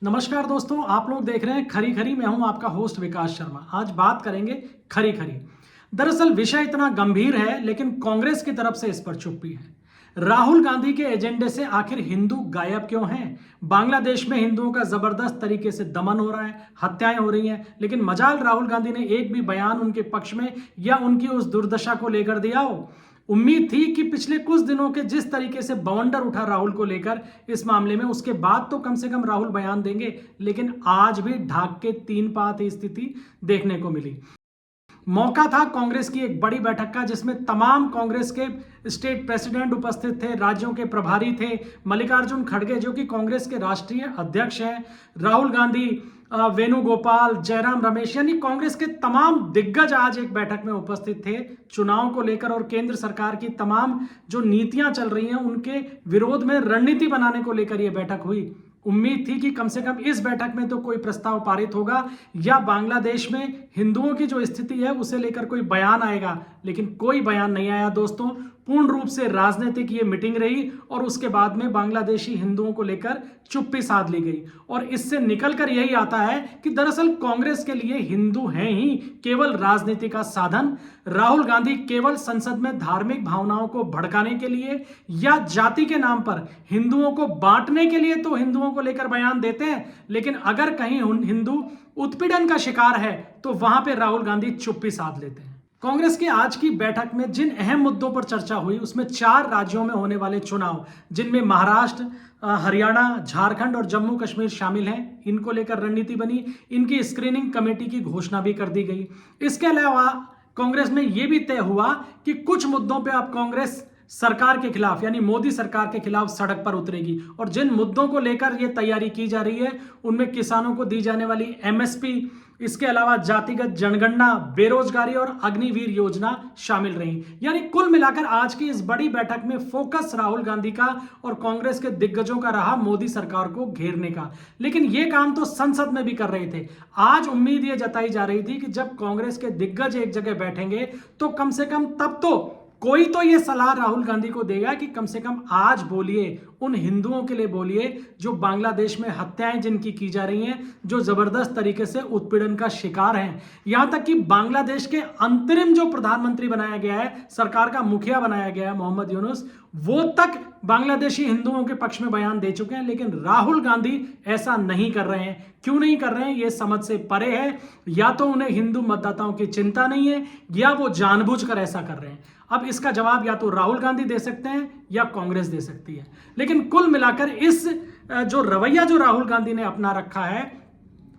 नमस्कार दोस्तों, आप लोग देख रहे हैं खरी खरी। मैं हूं आपका होस्ट विकास शर्मा। आज बात करेंगे खरी खरी। दरअसल विषय इतना गंभीर है, लेकिन कांग्रेस की तरफ से इस पर चुप्पी है। राहुल गांधी के एजेंडे से आखिर हिंदू गायब क्यों हैं? बांग्लादेश में हिंदुओं का जबरदस्त तरीके से दमन हो रहा है, हत्याएं हो रही हैं, लेकिन मजाल राहुल गांधी ने एक भी बयान उनके पक्ष में या उनकी उस दुर्दशा को लेकर दिया हो। उम्मीद थी कि पिछले कुछ दिनों के जिस तरीके से बवंडर उठा राहुल को लेकर इस मामले में, उसके बाद तो कम से कम राहुल बयान देंगे, लेकिन आज भी ढाक के तीन पात स्थिति देखने को मिली। मौका था कांग्रेस की एक बड़ी बैठक का, जिसमें तमाम कांग्रेस के स्टेट प्रेसिडेंट उपस्थित थे, राज्यों के प्रभारी थे। मल्लिकार्जुन खड़गे जो कि कांग्रेस के राष्ट्रीय अध्यक्ष हैं, राहुल गांधी, वेणुगोपाल, जयराम रमेश, यानी कांग्रेस के तमाम दिग्गज आज एक बैठक में उपस्थित थे चुनाव को लेकर, और केंद्र सरकार की तमाम जो नीतियां चल रही हैं उनके विरोध में रणनीति बनाने को लेकर यह बैठक हुई। उम्मीद थी कि कम से कम इस बैठक में तो कोई प्रस्ताव पारित होगा या बांग्लादेश में हिंदुओं की जो स्थिति है उसे लेकर कोई बयान आएगा, लेकिन कोई बयान नहीं आया दोस्तों। पूर्ण रूप से राजनीतिक ये मीटिंग रही और उसके बाद में बांग्लादेशी हिंदुओं को लेकर चुप्पी साध ली गई। और इससे निकलकर यही आता है कि दरअसल कांग्रेस के लिए हिंदू हैं ही केवल राजनीति का साधन। राहुल गांधी केवल संसद में धार्मिक भावनाओं को भड़काने के लिए या जाति के नाम पर हिंदुओं को बांटने के लिए तो हिंदुओं को लेकर बयान देते हैं, लेकिन अगर कहीं हिंदू उत्पीड़न का शिकार है तो वहां पे राहुल गांधी चुप्पी साध लेते हैं। कांग्रेस की आज की बैठक में जिन अहम मुद्दों पर चर्चा हुई उसमें 4 राज्यों में होने वाले चुनाव, जिनमें महाराष्ट्र, हरियाणा, झारखंड और जम्मू कश्मीर शामिल हैं, इनको लेकर रणनीति बनी। इनकी स्क्रीनिंग कमेटी की घोषणा भी कर दी गई। इसके अलावा कांग्रेस में यह भी तय हुआ कि कुछ मुद्दों पर अब कांग्रेस सरकार के खिलाफ यानी मोदी सरकार के खिलाफ सड़क पर उतरेगी, और जिन मुद्दों को लेकर यह तैयारी की जा रही है उनमें किसानों को दी जाने वाली एमएसपी, इसके अलावा जातिगत जनगणना, बेरोजगारी और अग्निवीर योजना शामिल रही। यानी कुल मिलाकर आज की इस बड़ी बैठक में फोकस राहुल गांधी का और कांग्रेस के दिग्गजों का रहा मोदी सरकार को घेरने का, लेकिन यह काम तो संसद में भी कर रहे थे। आज उम्मीद यह जताई जा रही थी कि जब कांग्रेस के दिग्गज एक जगह बैठेंगे तो कम से कम तब तो कोई तो ये सलाह राहुल गांधी को देगा कि कम से कम आज बोलिए, उन हिंदुओं के लिए बोलिए जो बांग्लादेश में हत्याएं जिनकी की जा रही हैं, जो जबरदस्त तरीके से उत्पीड़न का शिकार हैं। यहां तक कि बांग्लादेश के अंतरिम जो प्रधानमंत्री बनाया गया है, सरकार का मुखिया बनाया गया है मोहम्मद यूनुस, वो तक बांग्लादेशी हिंदुओं के पक्ष में बयान दे चुके हैं, लेकिन राहुल गांधी ऐसा नहीं कर रहे हैं। क्यों नहीं कर रहे हैं ये समझ से परे है। या तो उन्हें हिंदू मतदाताओं की चिंता नहीं है या वो जानबूझकर ऐसा कर रहे हैं। अब इसका जवाब या तो राहुल गांधी दे सकते हैं या कांग्रेस दे सकती है, लेकिन कुल मिलाकर इस जो रवैया जो राहुल गांधी ने अपना रखा है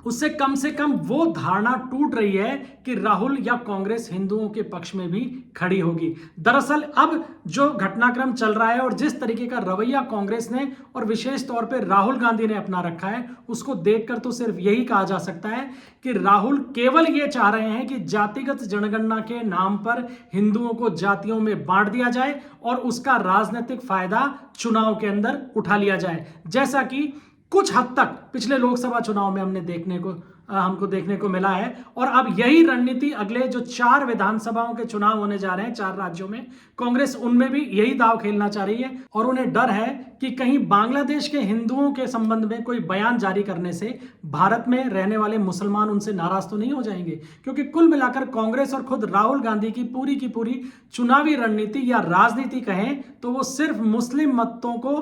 उससे कम से कम वो धारणा टूट रही है कि राहुल या कांग्रेस हिंदुओं के पक्ष में भी खड़ी होगी। दरअसल अब जो घटनाक्रम चल रहा है और जिस तरीके का रवैया कांग्रेस ने और विशेष तौर पे राहुल गांधी ने अपना रखा है, उसको देखकर तो सिर्फ यही कहा जा सकता है कि राहुल केवल ये चाह रहे हैं कि जातिगत जनगणना के नाम पर हिंदुओं को जातियों में बांट दिया जाए और उसका राजनीतिक फायदा चुनाव के अंदर उठा लिया जाए, जैसा कि कुछ हद तक पिछले लोकसभा चुनाव में हमको देखने को मिला है। और अब यही रणनीति अगले जो 4 विधानसभाओं के चुनाव होने जा रहे हैं 4 राज्यों में, कांग्रेस उनमें भी यही दाव खेलना चाह रही है। और उन्हें डर है कि कहीं बांग्लादेश के हिंदुओं के संबंध में कोई बयान जारी करने से भारत में रहने वाले मुसलमान उनसे नाराज तो नहीं हो जाएंगे, क्योंकि कुल मिलाकर कांग्रेस और खुद राहुल गांधी की पूरी चुनावी रणनीति या राजनीति कहें तो वो सिर्फ मुस्लिम मतों को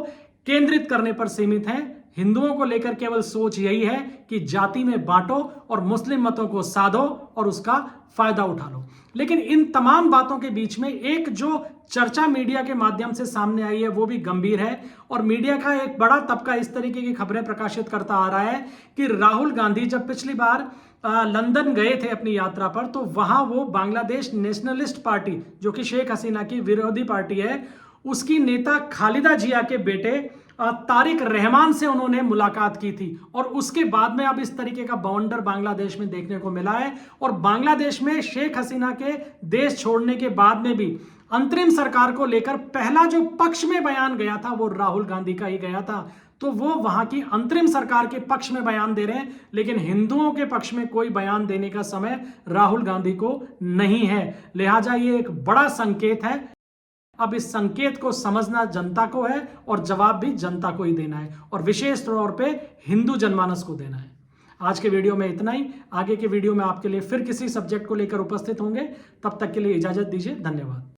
केंद्रित करने पर सीमित है। हिंदुओं को लेकर केवल सोच यही है कि जाति में बांटो और मुस्लिम मतों को साधो और उसका फायदा उठा लो। लेकिन इन तमाम बातों के बीच में एक जो चर्चा मीडिया के माध्यम से सामने आई है वो भी गंभीर है, और मीडिया का एक बड़ा तबका इस तरीके की खबरें प्रकाशित करता आ रहा है कि राहुल गांधी जब पिछली बार लंदन गए थे अपनी यात्रा पर, तो वहां वो बांग्लादेश नेशनलिस्ट पार्टी जो कि शेख हसीना की विरोधी पार्टी है, उसकी नेता खालिदा जिया के बेटे तारिक रहमान से उन्होंने मुलाकात की थी। और उसके बाद में अब इस तरीके का बवंडर बांग्लादेश में देखने को मिला है। और बांग्लादेश में शेख हसीना के देश छोड़ने के बाद में भी अंतरिम सरकार को लेकर पहला जो पक्ष में बयान गया था वो राहुल गांधी का ही गया था। तो वो वहां की अंतरिम सरकार के पक्ष में बयान दे रहे हैं, लेकिन हिंदुओं के पक्ष में कोई बयान देने का समय राहुल गांधी को नहीं है। लिहाजा ये एक बड़ा संकेत है। अब इस संकेत को समझना जनता को है और जवाब भी जनता को ही देना है, और विशेष तौर पे हिंदू जनमानस को देना है। आज के वीडियो में इतना ही। आगे के वीडियो में आपके लिए फिर किसी सब्जेक्ट को लेकर उपस्थित होंगे। तब तक के लिए इजाजत दीजिए। धन्यवाद।